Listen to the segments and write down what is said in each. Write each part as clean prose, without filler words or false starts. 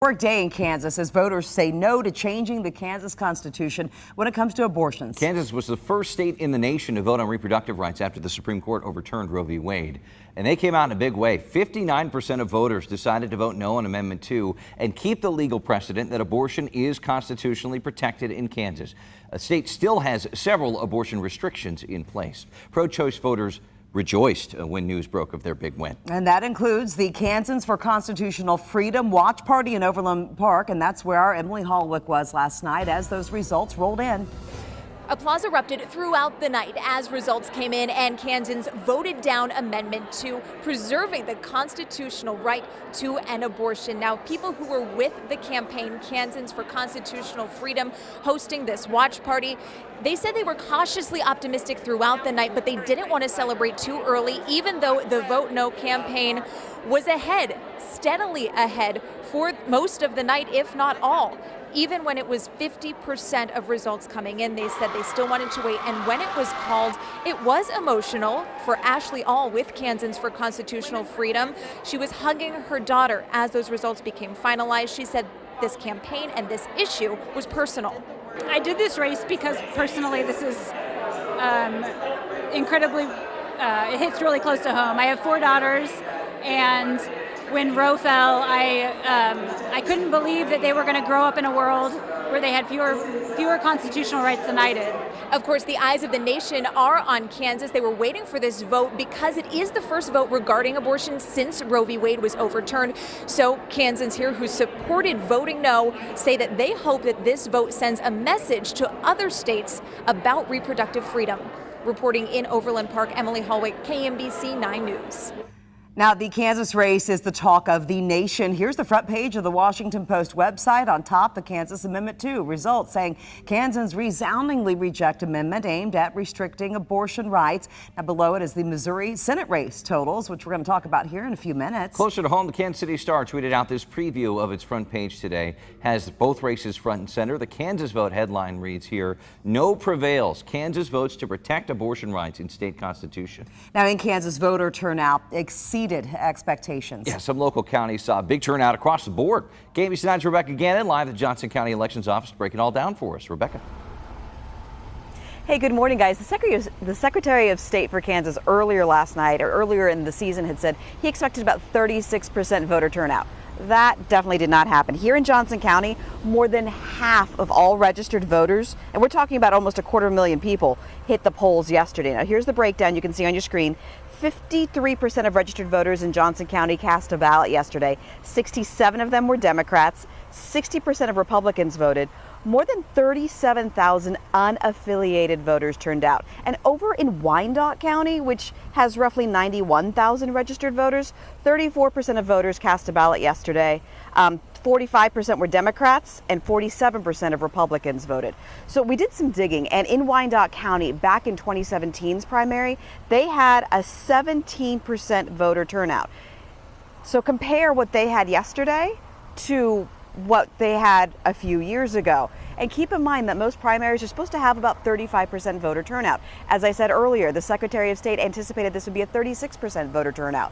Historic day in Kansas as voters say no to changing the Kansas Constitution when it comes to abortions. Kansas was the first state in the nation to vote on reproductive rights after the Supreme Court overturned Roe v. Wade. And they came out in a big way. 59% of voters decided to vote no on Amendment 2 and keep the legal precedent that abortion is constitutionally protected in Kansas. A state still has several abortion restrictions in place. Pro-choice voters rejoiced when news broke of their big win. And that includes the Kansans for Constitutional Freedom Watch Party in Overland Park. And that's where our Emily Hallwick was last night as those results rolled in. Applause erupted throughout the night as results came in and Kansans voted down Amendment 2, preserving the constitutional right to an abortion. Now, people who were with the campaign, Kansans for Constitutional Freedom, hosting this watch party, they said they were cautiously optimistic throughout the night, but they didn't want to celebrate too early, even though the Vote No campaign was ahead, steadily ahead for most of the night, if not all. Even when it was 50% of results coming in, they said they still wanted to wait. And when it was called, it was emotional for Ashley All with Kansans for Constitutional Freedom. She was hugging her daughter as those results became finalized. She said this campaign and this issue was personal. I did this race because personally this is incredibly, it hits really close to home. I have 4 daughters, and when Roe fell, I couldn't believe that they were going to grow up in a world where they had fewer constitutional rights than I did. Of course, the eyes of the nation are on Kansas. They were waiting for this vote because it is the first vote regarding abortion since Roe v. Wade was overturned. So Kansans here who supported voting no say that they hope that this vote sends a message to other states about reproductive freedom. Reporting in Overland Park, Emily Hallwick, KMBC 9 News. Now, the Kansas race is the talk of the nation. Here's the front page of the Washington Post website. On top, the Kansas Amendment 2 results saying Kansans resoundingly reject amendment aimed at restricting abortion rights. Now, below it is the Missouri Senate race totals, which we're going to talk about here in a few minutes. Closer to home, the Kansas City Star tweeted out this preview of its front page today. Has both races front and center. The Kansas vote headline reads here, "No prevails. Kansas votes to protect abortion rights in state constitution." Now, in Kansas, voter turnout exceeded expectations. Yeah, some local counties saw a big turnout across the board. KMBC 9's Rebecca Gannon live at the Johnson County Elections Office, breaking it all down for us. Rebecca. Hey, good morning, guys. The Secretary of State for Kansas earlier last night, or earlier in the season, had said he expected about 36% voter turnout. That definitely did not happen. Here in Johnson County, more than half of all registered voters, and we're talking about almost 250,000 people, hit the polls yesterday. Now, here's the breakdown you can see on your screen. 53% of registered voters in Johnson County cast a ballot yesterday. 67 of them were Democrats. 60% of Republicans voted. More than 37,000 unaffiliated voters turned out. And over in Wyandotte County, which has roughly 91,000 registered voters, 34% of voters cast a ballot yesterday. 45% were Democrats and 47% of Republicans voted. So we did some digging, and in Wyandotte County, back in 2017's primary, they had a 17% voter turnout. So compare what they had yesterday to what they had a few years ago. And keep in mind that most primaries are supposed to have about 35% voter turnout. As I said earlier, the Secretary of State anticipated this would be a 36% voter turnout.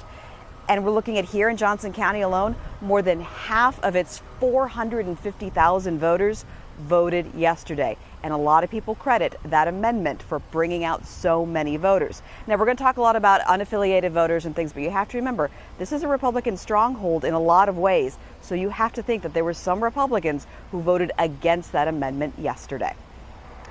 And we're looking at here in Johnson County alone, more than half of its 450,000 voters voted yesterday. And a lot of people credit that amendment for bringing out so many voters. Now, we're going to talk a lot about unaffiliated voters and things, but you have to remember, this is a Republican stronghold in a lot of ways. So you have to think that there were some Republicans who voted against that amendment yesterday.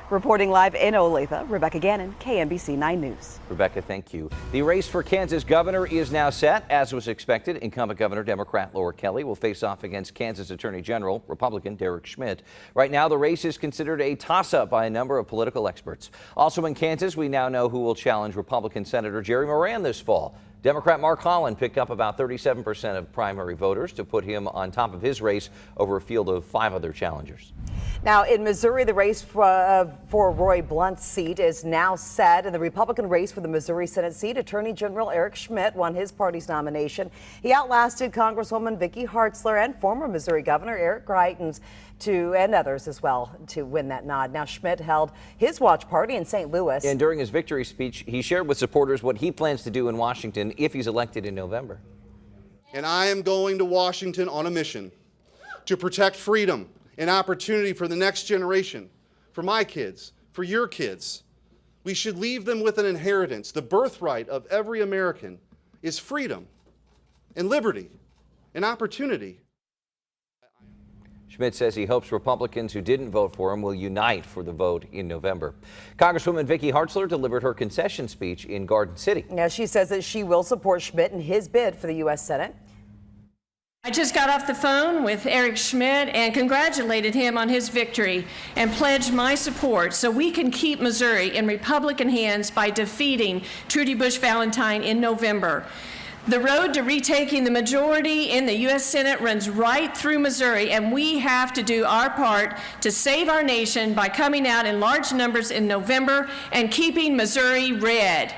Reporting live in Olathe, Rebecca Gannon, KMBC 9 News. Rebecca, thank you. The race for Kansas governor is now set. As was expected, incumbent governor Democrat Laura Kelly will face off against Kansas Attorney General Republican Derek Schmidt. Right now, the race is considered a toss-up by a number of political experts. Also in Kansas, we now know who will challenge Republican Senator Jerry Moran this fall. Democrat Mark Holland picked up about 37% of primary voters to put him on top of his race over a field of 5 other challengers. Now, in Missouri, the race for Roy Blunt's seat is now set. In the Republican race for the Missouri Senate seat, Attorney General Eric Schmidt won his party's nomination. He outlasted Congresswoman Vicky Hartzler and former Missouri Governor Eric Greitens and others as well to win that nod. Now, Schmidt held his watch party in St. Louis. And during his victory speech, he shared with supporters what he plans to do in Washington if he's elected in November. And I am going to Washington on a mission to protect freedom and opportunity for the next generation, for my kids, for your kids. We should leave them with an inheritance. The birthright of every American is freedom and liberty and opportunity. Schmidt says he hopes Republicans who didn't vote for him will unite for the vote in November. Congresswoman Vicky Hartzler delivered her concession speech in Garden City. Now, she says that she will support Schmidt in his bid for the U.S. Senate. I just got off the phone with Eric Schmidt and congratulated him on his victory and pledged my support so we can keep Missouri in Republican hands by defeating Trudy Busch Valentine in November. The road to retaking the majority in the U.S. Senate runs right through Missouri, and we have to do our part to save our nation by coming out in large numbers in November and keeping Missouri red.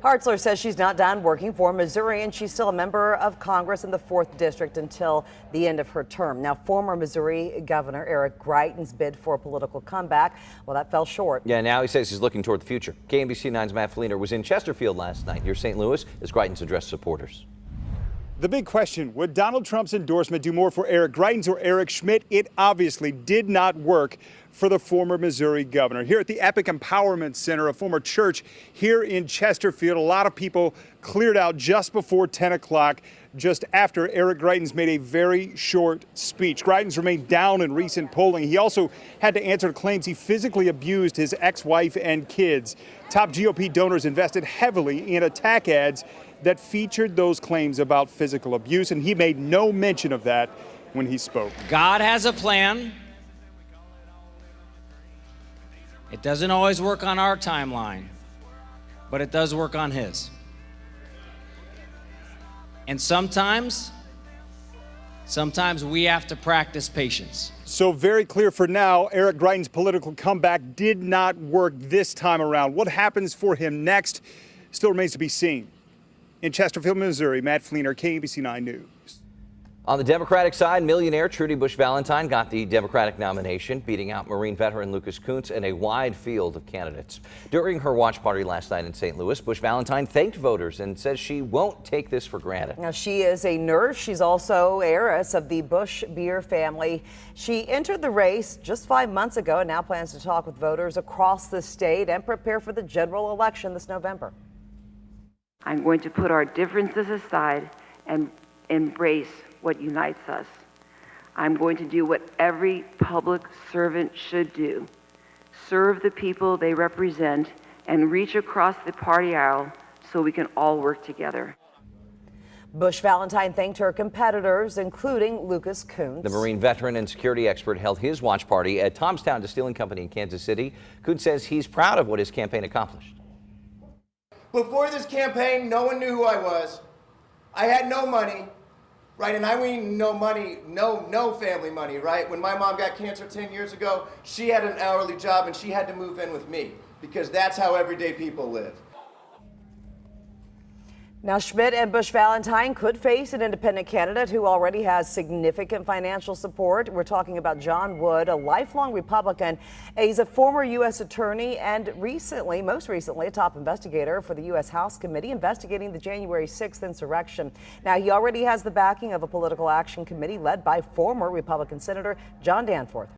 Hartzler says she's not done working for Missouri, and she's still a member of Congress in the 4th District until the end of her term. Now, former Missouri Governor Eric Greitens bid for a political comeback. Well, that fell short. Yeah, now he says he's looking toward the future. KMBC 9's Matt Fleener was in Chesterfield last night near St. Louis as Greitens addressed supporters. The big question, would Donald Trump's endorsement do more for Eric Greitens or Eric Schmidt? It obviously did not work for the former Missouri governor. Here at the Epic Empowerment Center, a former church here in Chesterfield, a lot of people cleared out just before 10 o'clock, just after Eric Greitens made a very short speech. Greitens remained down in recent polling. He also had to answer claims he physically abused his ex-wife and kids. Top GOP donors invested heavily in attack ads that featured those claims about physical abuse, and he made no mention of that when he spoke. God has a plan. It doesn't always work on our timeline, but it does work on his. And sometimes we have to practice patience. So very clear for now, Eric Greitens' political comeback did not work this time around. What happens for him next still remains to be seen. In Chesterfield, Missouri, Matt Fleener, KMBC 9 News. On the Democratic side, millionaire Trudy Busch Valentine got the Democratic nomination, beating out Marine veteran Lucas Kunce in a wide field of candidates. During her watch party last night in St. Louis, Busch Valentine thanked voters and says she won't take this for granted. Now, she is a nurse. She's also heiress of the Busch beer family. She entered the race just 5 months ago and now plans to talk with voters across the state and prepare for the general election this November. I'm going to put our differences aside and embrace what unites us. I'm going to do what every public servant should do: serve the people they represent and reach across the party aisle so we can all work together. Busch Valentine thanked her competitors, including Lucas Kunce. The Marine veteran and security expert held his watch party at Tomstown Distilling Company in Kansas City. Kunce says he's proud of what his campaign accomplished. Before this campaign, no one knew who I was. I had no money, right? And I mean no money, no family money, right? When my mom got cancer 10 years ago, she had an hourly job and she had to move in with me because that's how everyday people live. Now, Schmidt and Busch Valentine could face an independent candidate who already has significant financial support. We're talking about John Wood, a lifelong Republican. He's a former U.S. attorney and most recently, a top investigator for the U.S. House Committee investigating the January 6th insurrection. Now, he already has the backing of a political action committee led by former Republican Senator John Danforth.